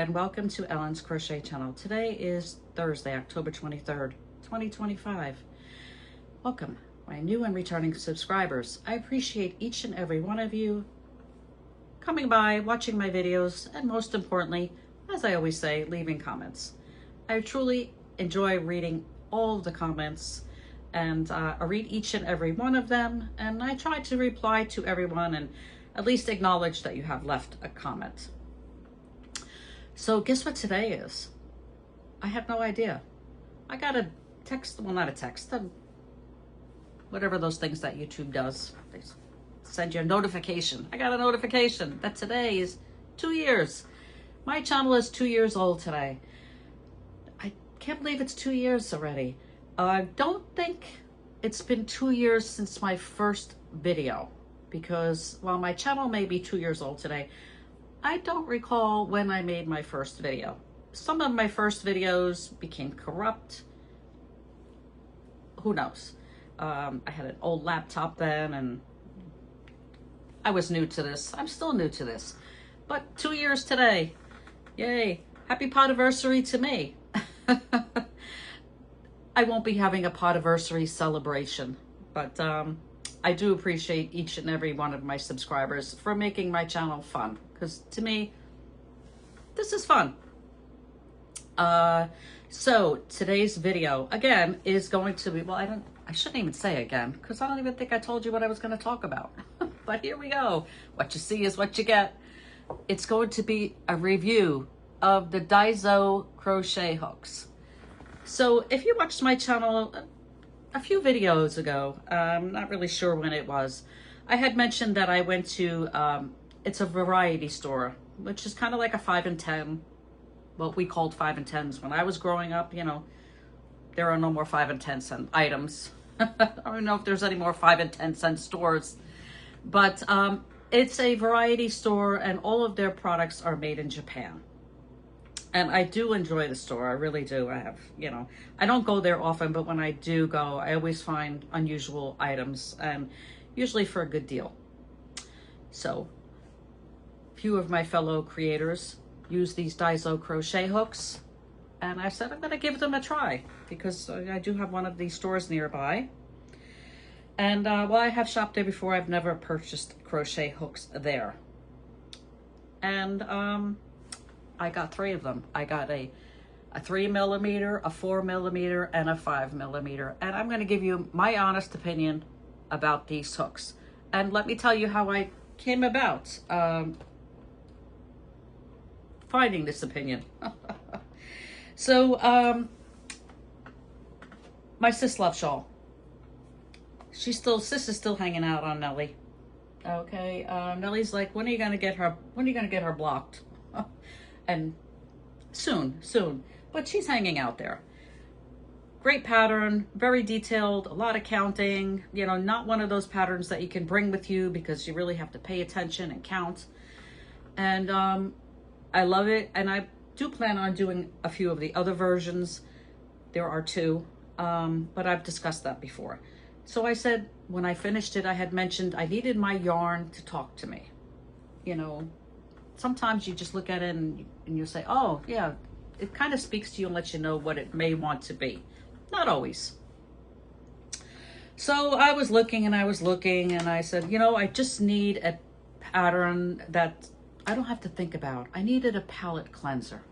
and welcome to Ellen's Crochet Channel. Today is Thursday, October 23rd, 2025. Welcome, my new and returning subscribers. I appreciate each and every one of you coming by, watching my videos, and most importantly, as I always say, leaving comments. I truly enjoy reading all of the comments, and I read each and every one of them, and I try to reply to everyone and at least acknowledge that you have left a comment. So guess what today is? I have no idea. I got a text, well, not a text, whatever those things that YouTube does. They send you a notification. I got a notification that today is 2 years. My channel is 2 years old today. I can't believe it's 2 years already. I don't think it's been 2 years since my first video, because while my channel may be 2 years old today, I don't recall when I made my first video. Some of my first videos became corrupt. Who knows? I had an old laptop then, and I was new to this. I'm still new to this. But 2 years today. Yay. Happy Podiversary to me. I won't be having a Podiversary celebration, but I do appreciate each and every one of my subscribers for making my channel fun, because to me, this is fun. So today's video again is going to be, well, I shouldn't even say again, because I don't even think I told you what I was going to talk about. But here we go. What you see is what you get. It's going to be a review of the DAISO crochet hooks. So if you watched my channel a few videos ago, I'm not really sure when it was, I had mentioned that I went to, it's a variety store, which is kind of like a 5 and 10, what we called 5 and 10s when I was growing up. You know, there are no more 5 and 10 cent items. I don't know if there's any more 5 and 10 cent stores, but it's a variety store, and all of their products are made in Japan. And I do enjoy the store. I really do. I have, you know, I don't go there often, but when I do go, I always find unusual items, and usually for a good deal. So a few of my fellow creators use these DAISO crochet hooks, and I said I'm going to give them a try, because I do have one of these stores nearby. And while I have shopped there before, I've never purchased crochet hooks there. And I got 3 of them. I got a 3mm, a 4mm, and a 5mm. And I'm going to give you my honest opinion about these hooks. And let me tell you how I came about finding this opinion. So, my sis love shawl. Sis is still hanging out on Nellie. Okay, Nellie's like, when are you gonna get her blocked? And soon, but she's hanging out there. Great pattern, very detailed, a lot of counting, you know, not one of those patterns that you can bring with you because you really have to pay attention and count. And I love it, and I do plan on doing a few of the other versions. There are 2, but I've discussed that before. So I said, when I finished it, I had mentioned I needed my yarn to talk to me. You know, sometimes you just look at it and you say, oh yeah, it kind of speaks to you and lets you know what it may want to be. Not always. So I was looking and I said, you know, I just need a pattern that I don't have to think about. I needed a palette cleanser.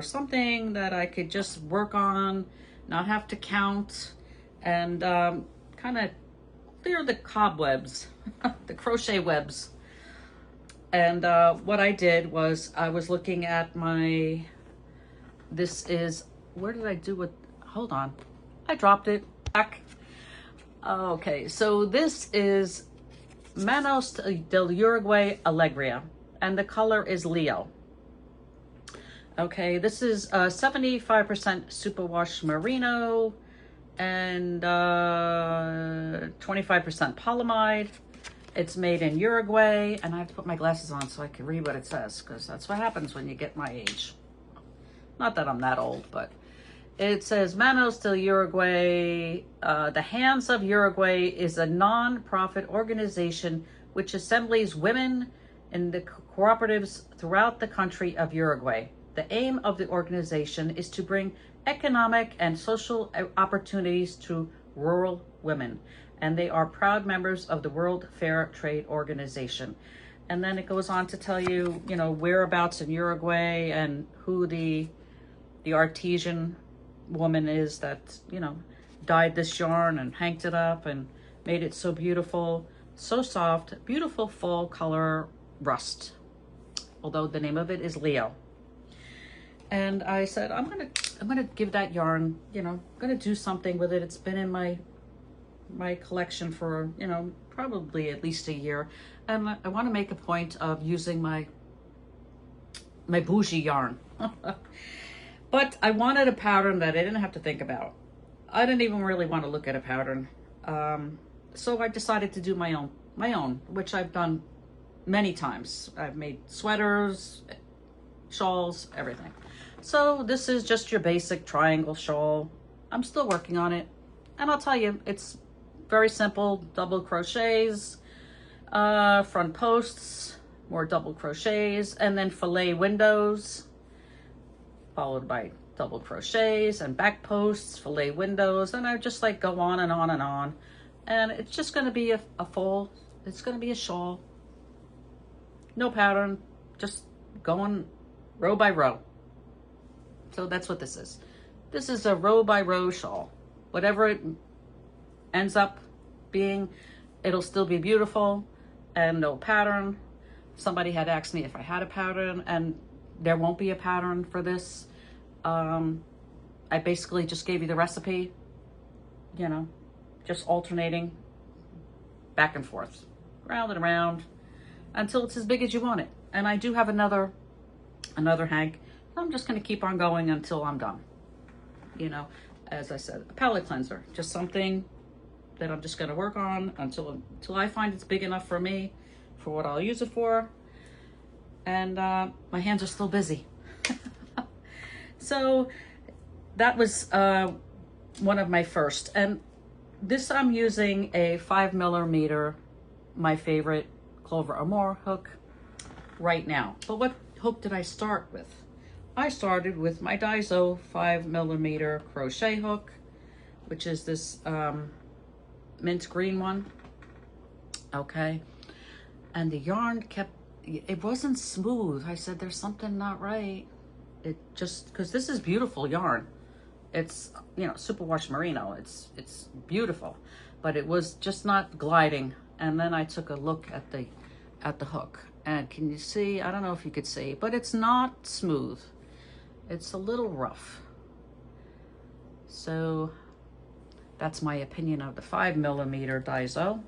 Something that I could just work on, not have to count, and kind of clear the cobwebs, the crochet webs. And what I did was I was looking at this is, where did I do it? Hold on. I dropped it back. Okay, so this is Manos del Uruguay Alegria, and the color is Leo. Okay, this is 75% superwash merino and 25% polyamide. It's made in Uruguay, and I have to put my glasses on so I can read what it says, because that's what happens when you get my age. Not that I'm that old, but it says Manos del Uruguay. The Hands of Uruguay is a non-profit organization which assembles women in the cooperatives throughout the country of Uruguay. The aim of the organization is to bring economic and social opportunities to rural women, and they are proud members of the World Fair Trade Organization. And then it goes on to tell you, you know, whereabouts in Uruguay and who the artisan woman is that, you know, dyed this yarn and hanged it up and made it so beautiful, so soft, beautiful fall color rust. Although the name of it is Leo. And I said, I'm gonna give that yarn, you know, I'm gonna do something with it. It's been in my collection for, you know, probably at least a year. And I want to make a point of using my bougie yarn. But I wanted a pattern that I didn't have to think about. I didn't even really want to look at a pattern. So I decided to do my own, which I've done many times. I've made sweaters, shawls, everything. So this is just your basic triangle shawl. I'm still working on it. And I'll tell you, it's very simple. Double crochets, front posts, more double crochets, and then fillet windows, followed by double crochets and back posts, fillet windows, and I just like go on and on and on. And it's just going to be a full, it's going to be a shawl. No pattern, just going row by row. So that's what this is. This is a row by row shawl. Whatever it ends up being, it'll still be beautiful and no pattern. Somebody had asked me if I had a pattern, and there won't be a pattern for this. I basically just gave you the recipe, you know, just alternating back and forth, round and around, until it's as big as you want it. And I do have another hank. I'm just going to keep on going until I'm done. You know, as I said, a palette cleanser, just something that I'm just going to work on until I find it's big enough for me, for what I'll use it for. And my hands are still busy. So that was one of my first. And this, I'm using a 5mm, my favorite Clover Amour hook right now. But what hook did I start with? I started with my DAISO 5mm crochet hook, which is this mint green one. Okay. And the yarn it wasn't smooth. I said, there's something not right. It just, because this is beautiful yarn. It's, you know, superwash merino. It's beautiful, but it was just not gliding. And then I took a look at the hook, and can you see? I don't know if you could see, but it's not smooth. It's a little rough. So that's my opinion of the 5mm DAISO.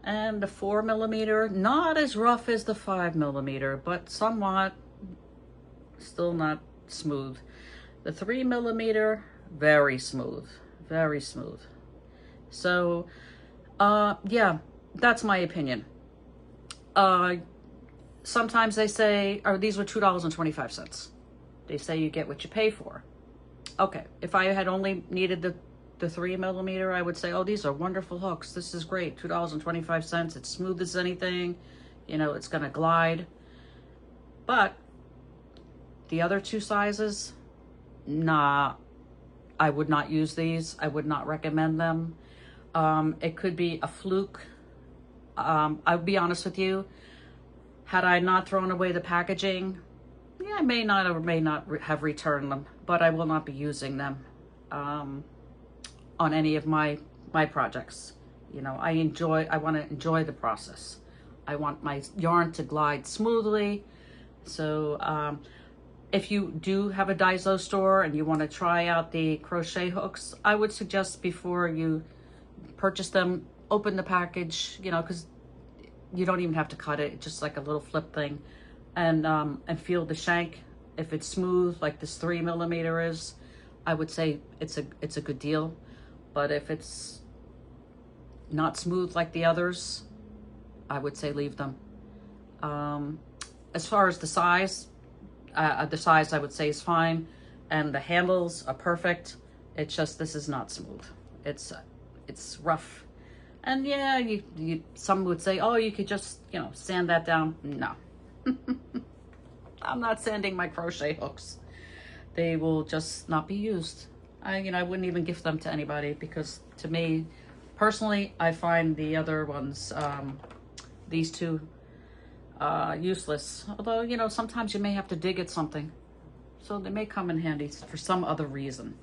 And the 4mm, not as rough as the 5mm, but somewhat, still not smooth. The 3mm, very smooth, very smooth. So, yeah, that's my opinion. Sometimes they say, these were $2.25. They say you get what you pay for. Okay, if I had only needed the 3mm, I would say, oh, these are wonderful hooks. This is great, $2.25. It's smooth as anything. You know, it's gonna glide. But the other two sizes, nah, I would not use these. I would not recommend them. It could be a fluke. I'll be honest with you. Had I not thrown away the packaging, yeah, I may not have returned them, but I will not be using them on any of my projects. You know, I want to enjoy the process. I want my yarn to glide smoothly. So if you do have a DAISO store and you want to try out the crochet hooks, I would suggest before you purchase them, open the package, you know, because you don't even have to cut it, just like a little flip thing, and feel the shank. If it's smooth like this 3mm is, I would say it's a good deal. But if it's not smooth like the others, I would say leave them. As far as the size I would say is fine, and the handles are perfect. It's just, this is not smooth. It's rough. And yeah, some would say, oh, you could just, you know, sand that down. No. I'm not sanding my crochet hooks. They will just not be used. I wouldn't even gift them to anybody because to me, personally, I find the other ones, these two, useless. Although, you know, sometimes you may have to dig at something. So they may come in handy for some other reason.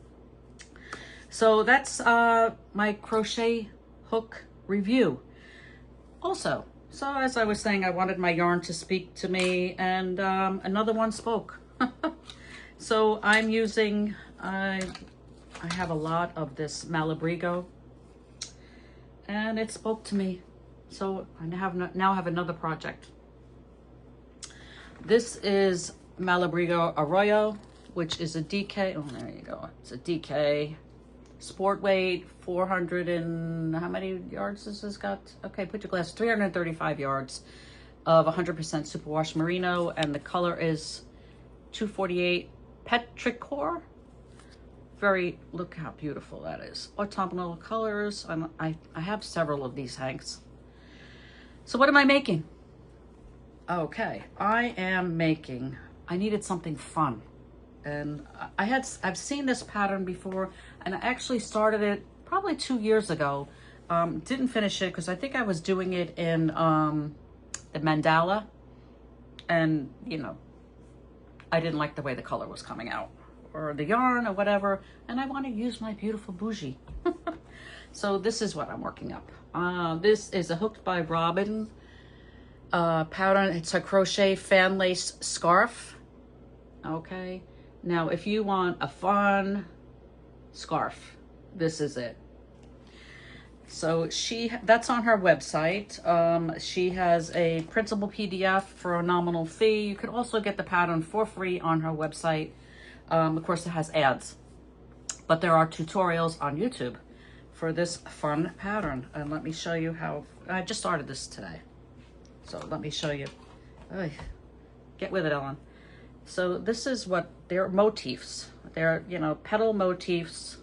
So that's my crochet hook review. Also, so as I was saying, I wanted my yarn to speak to me, and another one spoke. So I'm using, I have a lot of this Malabrigo, and it spoke to me. So I now have another project. This is Malabrigo Arroyo, which is a DK. Oh, there you go. It's a DK sport weight, 400 and how many yards does this got? Okay, put your glass. 335 yards of 100% superwash merino, and the color is 248 petrichor. Look how beautiful that is. Autumnal colors. I have several of these hanks. So what am I making? Okay, I needed something fun. And I've seen this pattern before, and I actually started it probably 2 years ago. Didn't finish it because I think I was doing it in the mandala, and you know, I didn't like the way the color was coming out, or the yarn, or whatever, and I want to use my beautiful bougie. So this is what I'm working up. This is a Hooked by Robin pattern. It's a crochet fan lace scarf. Okay, now if you want a fun scarf, this is it. So that's on her website. She has a printable PDF for a nominal fee. You can also get the pattern for free on her website. Of course, it has ads, but there are tutorials on YouTube for this fun pattern. And let me show you how. I just started this today, so let me show you. Get with it, Ellen. So this is what they're motifs. They're, you know, petal motifs.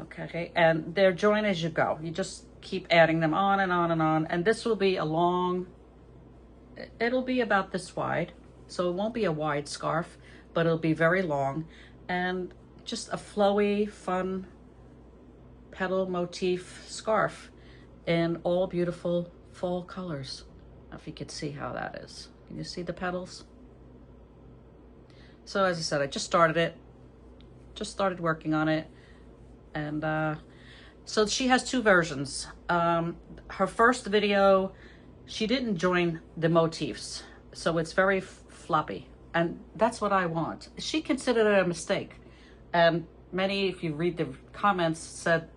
Okay, and they're join as you go. You just keep adding them on and on and on. And this will be it'll be about this wide. So it won't be a wide scarf, but it'll be very long. And just a flowy, fun petal motif scarf in all beautiful fall colors. I don't know if you could see how that is. Can you see the petals? So as I said, I just started working on it. And so she has two versions. Her first video, she didn't join the motifs, so it's very floppy, and that's what I want. She considered it a mistake, and many, if you read the comments, said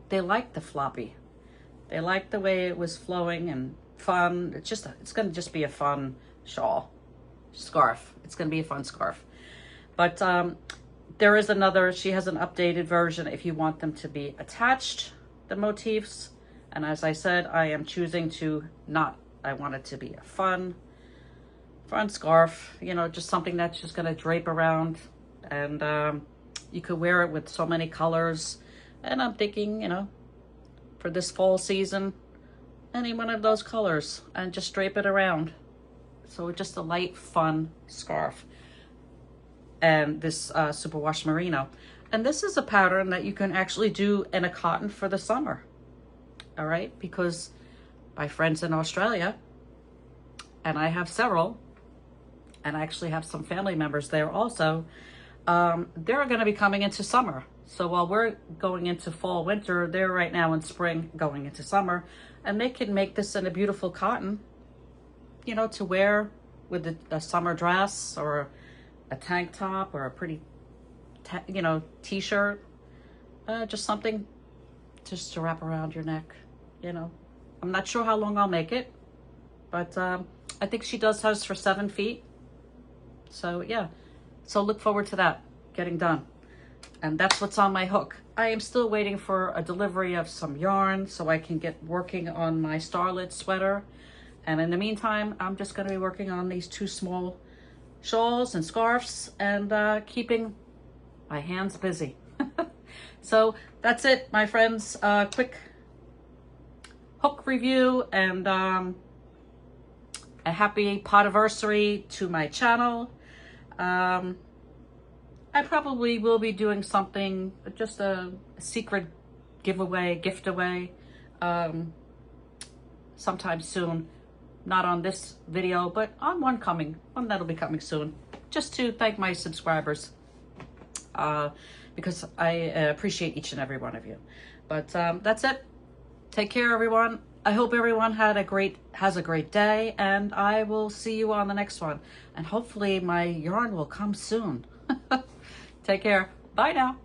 they liked the floppy. They liked the way it was flowing and fun. It's going to just be a fun scarf. It's going to be a fun scarf. But there is she has an updated version if you want them to be attached, the motifs. And as I said, I am choosing I want it to be a fun scarf, you know, just something that's just going to drape around. And you could wear it with so many colors. And I'm thinking, you know, for this fall season, any one of those colors, and just drape it around. So just a light, fun scarf. And this superwash merino. And this is a pattern that you can actually do in a cotton for the summer. All right, because my friends in Australia, and I have several, and I actually have some family members there also, they're going to be coming into summer. So while we're going into fall, winter, they're right now in spring going into summer, and they can make this in a beautiful cotton, you know, to wear with a summer dress or a tank top or a pretty, you know, t-shirt, just something just to wrap around your neck, you know. I'm not sure how long I'll make it, but I think she does hers for 7 feet. So yeah, so look forward to that getting done. And that's what's on my hook. I am still waiting for a delivery of some yarn so I can get working on my starlit sweater. And in the meantime, I'm just going to be working on these two small shawls and scarves and keeping my hands busy. So that's it, my friends. Quick hook review and a happy Podiversary to my channel. I probably will be doing something, just a secret giveaway, gift away, sometime soon. Not on this video, but on one that'll be coming soon. Just to thank my subscribers, because I appreciate each and every one of you. But that's it. Take care, everyone. I hope everyone has a great day, and I will see you on the next one. And hopefully my yarn will come soon. Take care. Bye now.